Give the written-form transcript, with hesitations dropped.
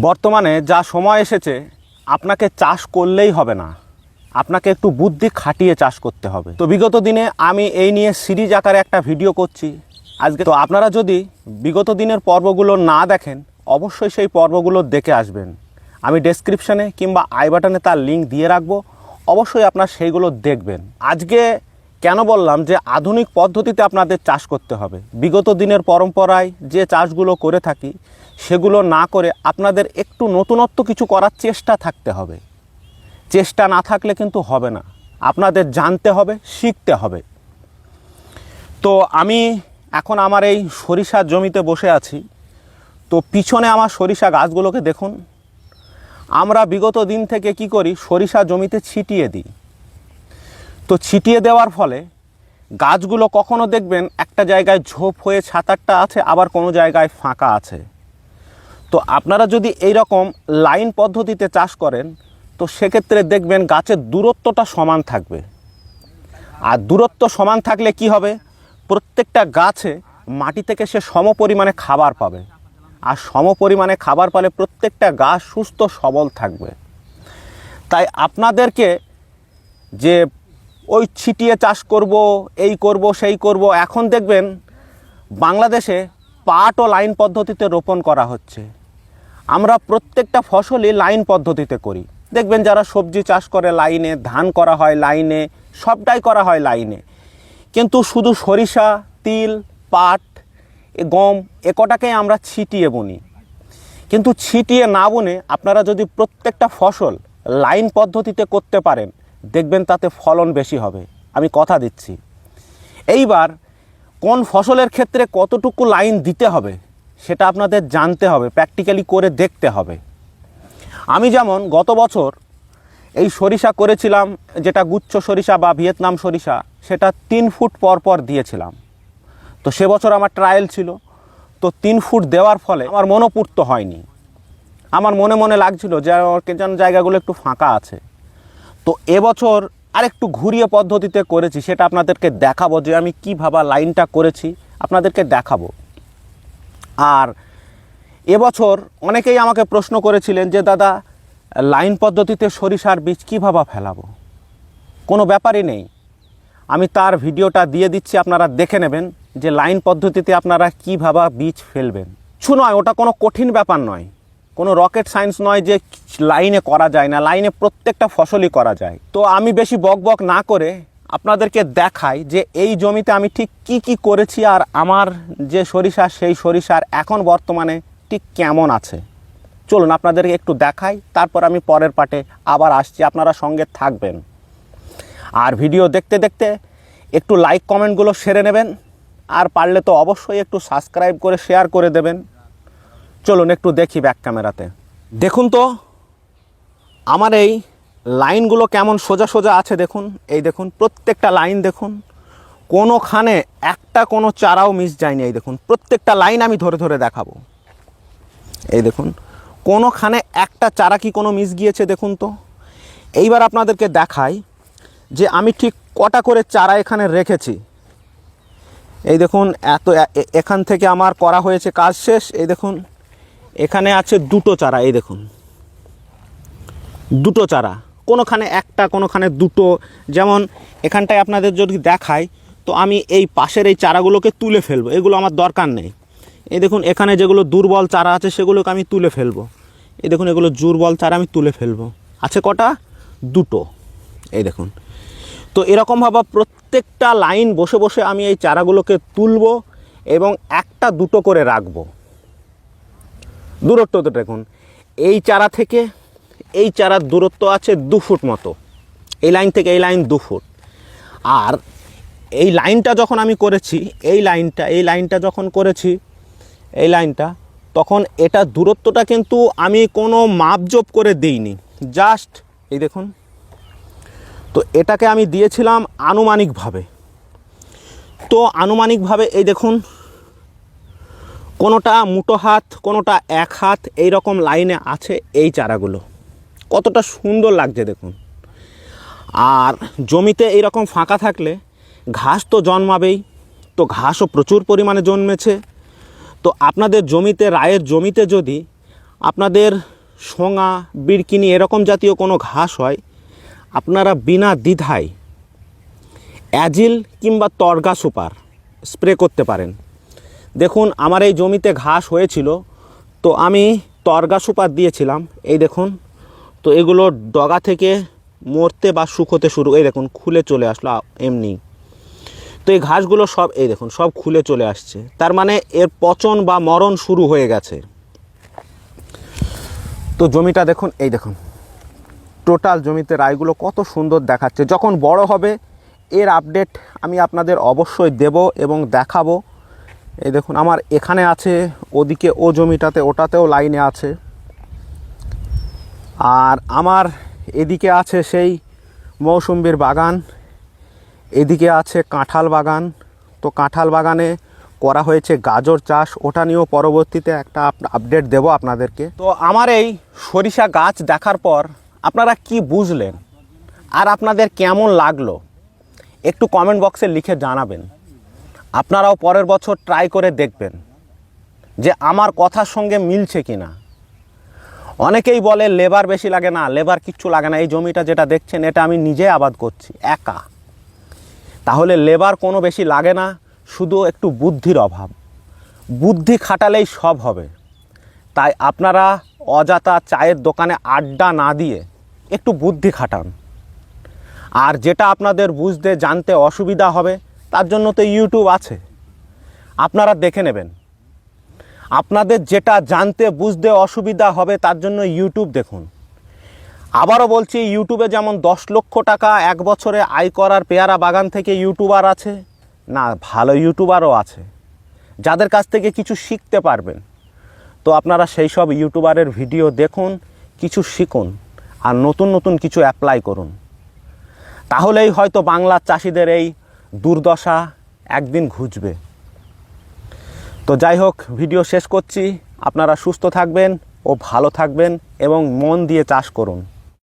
বর্তমানে যা সময় এসেছে আপনাকে চাষ করলেই হবে না, আপনাকে একটু বুদ্ধি খাটিয়ে চাষ করতে হবে। তো বিগত দিনে আমি এই নিয়ে সিরিজ আকারে একটা ভিডিও করছি আজকে। তো আপনারা যদি বিগত দিনের পর্বগুলো না দেখেন অবশ্যই সেই পর্বগুলো দেখে আসবেন। আমি ডেসক্রিপশানে কিংবা আই বাটনে তার লিঙ্ক দিয়ে রাখবো, অবশ্যই আপনারা সেইগুলো দেখবেন। আজকে কেন বললাম যে আধুনিক পদ্ধতিতে আপনাদের চাষ করতে হবে, বিগত দিনের পরম্পরায় যে চাষগুলো করে থাকি সেগুলো না করে আপনাদের একটু নতুনত্ব কিছু করার চেষ্টা থাকতে হবে। চেষ্টা না থাকলে কিন্তু হবে না, আপনাদের জানতে হবে, শিখতে হবে। তো আমি এখন আমার এই সরিষার জমিতে বসে আছি। তো পিছনে আমার সরিষা গাছগুলোকে দেখুন। আমরা বিগত দিন থেকে কি করি, সরিষা জমিতে ছিটিয়ে দিই। তো ছিটিয়ে দেওয়ার ফলে গাছগুলো কখনো দেখবেন একটা জায়গায় ঝোপ হয়ে 7-8টা আছে, আবার কোনো জায়গায় ফাঁকা আছে। তো আপনারা যদি এই রকম লাইন পদ্ধতিতে চাষ করেন তো সেক্ষেত্রে দেখবেন গাছের দূরত্বটা সমান থাকবে। আর দূরত্ব সমান থাকলে কি হবে, প্রত্যেকটা গাছে মাটি থেকে সে সম পরিমাণে খাবার পাবে। আর সম পরিমাণে খাবার পেলে প্রত্যেকটা গাছ সুস্থ সবল থাকবে। তাই আপনাদেরকে যে ওই ছিটিয়ে চাষ করব, এই করব, সেই করব, এখন দেখবেন বাংলাদেশে পাটও লাইন পদ্ধতিতে রোপণ করা হচ্ছে। আমরা প্রত্যেকটা ফসলই লাইন পদ্ধতিতে করি। দেখবেন যারা সবজি চাষ করে লাইনে, ধান করা হয় লাইনে, সবটাই করা হয় লাইনে। কিন্তু শুধু সরিষা, তিল, পাট, গম এ কটাকেই আমরা ছিটিয়ে বুনি। কিন্তু ছিটিয়ে না বুনে আপনারা যদি প্রত্যেকটা ফসল লাইন পদ্ধতিতে করতে পারেন দেখবেন তাতে ফলন বেশি হবে, আমি কথা দিচ্ছি। এইবার কোন ফসলের ক্ষেত্রে কতটুকু লাইন দিতে হবে সেটা আপনাদের জানতে হবে, প্র্যাকটিক্যালি করে দেখতে হবে। আমি যেমন গত বছর এই সরিষা করেছিলাম, যেটা গুচ্ছ সরিষা বা ভিয়েতনাম সরিষা, সেটা 3 ফুট পর পর দিয়েছিলাম। তো সে বছর আমার ট্রায়াল ছিল। তো 3 ফুট দেওয়ার ফলে আমার মনোপূর্ত হয়নি। আমার মনে মনে লাগছিল যে যেন জায়গাগুলো একটু ফাঁকা আছে। তো এবছর আরেকটু ঘুরিয়ে পদ্ধতিতে করেছি, সেটা আপনাদেরকে দেখাবো যে আমি কীভাবে লাইনটা করেছি, আপনাদেরকে দেখাবো। আর এবছর অনেকেই আমাকে প্রশ্ন করেছিলেন যে দাদা লাইন পদ্ধতিতে সরিষার বীজ কীভাবে ফেলাবো। কোনো ব্যাপারই নেই, আমি তার ভিডিওটা দিয়ে দিচ্ছি, আপনারা দেখে নেবেন যে লাইন পদ্ধতিতে আপনারা কীভাবে বীজ ফেলবেন। কিছু নয়, ওটা কোনো কঠিন ব্যাপার নয়, কোনো রকেট সায়েন্স নয় যে লাইনে করা যায় না, লাইনে প্রত্যেকটা ফসলই করা যায়। তো আমি বেশি বক না করে আপনাদেরকে দেখাই যে এই জমিতে আমি ঠিক কি করেছি আর আমার যে সরিষা সেই সরিষার এখন বর্তমানে ঠিক কেমন আছে। চলুন আপনাদেরকে একটু দেখাই, তারপর আমি পরের পার্টে আবার আসছি, আপনারা সঙ্গে থাকবেন। আর ভিডিও দেখতে দেখতে একটু লাইক কমেন্টগুলো সেরে নেবেন, আর পারলে তো অবশ্যই একটু সাবস্ক্রাইব করে শেয়ার করে দেবেন। চলুন একটু দেখি ব্যাক ক্যামেরাতে। দেখুন তো আমার এই লাইনগুলো কেমন সোজা সোজা আছে। দেখুন, এই দেখুন প্রত্যেকটা লাইন দেখুন, কোনোখানে একটা কোনো চারাও মিস যায়নি। এই দেখুন প্রত্যেকটা লাইন আমি ধরে ধরে দেখাবো। এই দেখুন কোনোখানে একটা চারা কি কোনো মিস গিয়েছে দেখুন তো। এইবার আপনাদেরকে দেখাই যে আমি ঠিক কটা করে চারা এখানে রেখেছি। এই দেখুন এখান থেকে আমার করা হয়েছে কাজ শেষ। এই দেখুন এখানে আছে 2টো চারা। এই দেখুন 2টো চারা, কোনোখানে একটা কোনোখানে 2টো। যেমন এখানটায় আপনাদের যদি দেখাই তো আমি এই পাশের এই চারাগুলোকে তুলে ফেলবো, এগুলো আমার দরকার নেই। এই দেখুন এখানে যেগুলো দুর্বল চারা আছে সেগুলোকে আমি তুলে ফেলবো। এই দেখুন এগুলো দুর্বল চারা আমি তুলে ফেলবো। আছে কটা? 2টো। এই দেখুন। তো এরকমভাবে প্রত্যেকটা লাইন বসে বসে আমি এই চারাগুলোকে তুলবো এবং 1-2টো করে রাখবো। দূরত্ব তো দেখুন, এই চারা থেকে এই চারার দূরত্ব আছে 2 ফুট মতো, এই লাইন থেকে এই লাইন 2 ফুট। আর এই লাইনটা যখন আমি করেছি, এই লাইনটা যখন করেছি, এই লাইনটা, তখন এটা দূরত্বটা কিন্তু আমি কোনো মাপজোপ করে দিইনি, জাস্ট এই দেখুন। তো এটাকে আমি দিয়েছিলাম আনুমানিকভাবে। তো আনুমানিকভাবে এই দেখুন কোনোটা মুঠো হাত, কোনোটা 1 হাত, এই রকম লাইনে আছে এই চারাগুলো। কতটা সুন্দর লাগছে দেখুন। আর জমিতে এইরকম ফাঁকা থাকলে ঘাস তো জন্মাবেই, তো ঘাসও প্রচুর পরিমাণে জন্মেছে। তো আপনাদের জমিতে, রায়ের জমিতে যদি আপনাদের সোঙা, বিরকিনি এরকম জাতীয় কোনো ঘাস হয়, আপনারা বিনা দ্বিধায় অ্যাজিল কিংবা তরগা সুপার স্প্রে করতে পারেন। দেখুন আমার এই জমিতে ঘাস হয়েছিল, তো আমি তরগা সুপার দিয়েছিলাম। এই দেখুন, তো এগুলো ডগা থেকে মরতে বা শুকোতে শুরু, এই দেখুন খুলে চলে আসলো এমনি। তো এই ঘাসগুলো সব এই দেখুন সব খুলে চলে আসছে, তার মানে এর পচন বা মরণ শুরু হয়ে গেছে। তো জমিটা দেখুন, এই দেখুন টোটাল জমিতে রাইগুলো কত সুন্দর দেখাচ্ছে। যখন বড় হবে এর আপডেট আমি আপনাদের অবশ্যই দেব এবং দেখাবো। এই দেখুন আমার এখানে আছে, ওদিকে ও জমিটাতে ওটাতেও লাইনে আছে, আর আমার এদিকে আছে সেই মৌসুম্বির বাগান, এদিকে আছে কাঁঠাল বাগান। তো কাঁঠাল বাগানে করা হয়েছে গাজর চাষ, ওটা নিয়েও পরবর্তীতে একটা আপডেট দেব আপনাদেরকে। তো আমার এই সরিষা গাছ দেখার পর আপনারা কি বুঝলেন আর আপনাদের কেমন লাগলো একটু কমেন্ট বক্সে লিখে জানাবেন। আপনারাও পরের বছর ট্রাই করে দেখবেন যে আমার কথার সঙ্গে মিলছে কিনা। অনেকেই বলে লেবার বেশি লাগে, না লেবার কিচ্ছু লাগে না। এই জমিটা যেটা দেখছেন এটা আমি নিজে আবাদ করছি একা, তাহলে লেবার কোনো বেশি লাগে না, শুধু একটু বুদ্ধির অভাব। বুদ্ধি খাটালেই সব হবে। তাই আপনারা অযথা চায়ের দোকানে আড্ডা না দিয়ে একটু বুদ্ধি খাটান। আর যেটা আপনাদের বুঝতে জানতে অসুবিধা হবে তার জন্য তো ইউটিউব আছে, আপনারা দেখে নেবেন। আপনাদের যেটা জানতে বুঝতে অসুবিধা হবে তার জন্য ইউটিউব দেখুন। আবারও বলছি, ইউটিউবে যেমন 10 লক্ষ টাকা এক বছরে আয় করার পেয়ারা বাগান থেকে ইউটিউবার আছে, না ভালো ইউটিউবারও আছে যাদের কাছ থেকে কিছু শিখতে পারবেন। তো আপনারা সেই সব ইউটিউবারের ভিডিও দেখুন, কিছু শিখুন আর নতুন নতুন কিছু অ্যাপ্লাই করুন। তাহলেই হয়তো বাংলার চাষিদের এই দুর্দশা একদিন ঘুচবে। তো যাই হোক, ভিডিও শেষ করছি। আপনারা সুস্থ থাকবেন ও ভালো থাকবেন এবং মন দিয়ে চাষ করুন।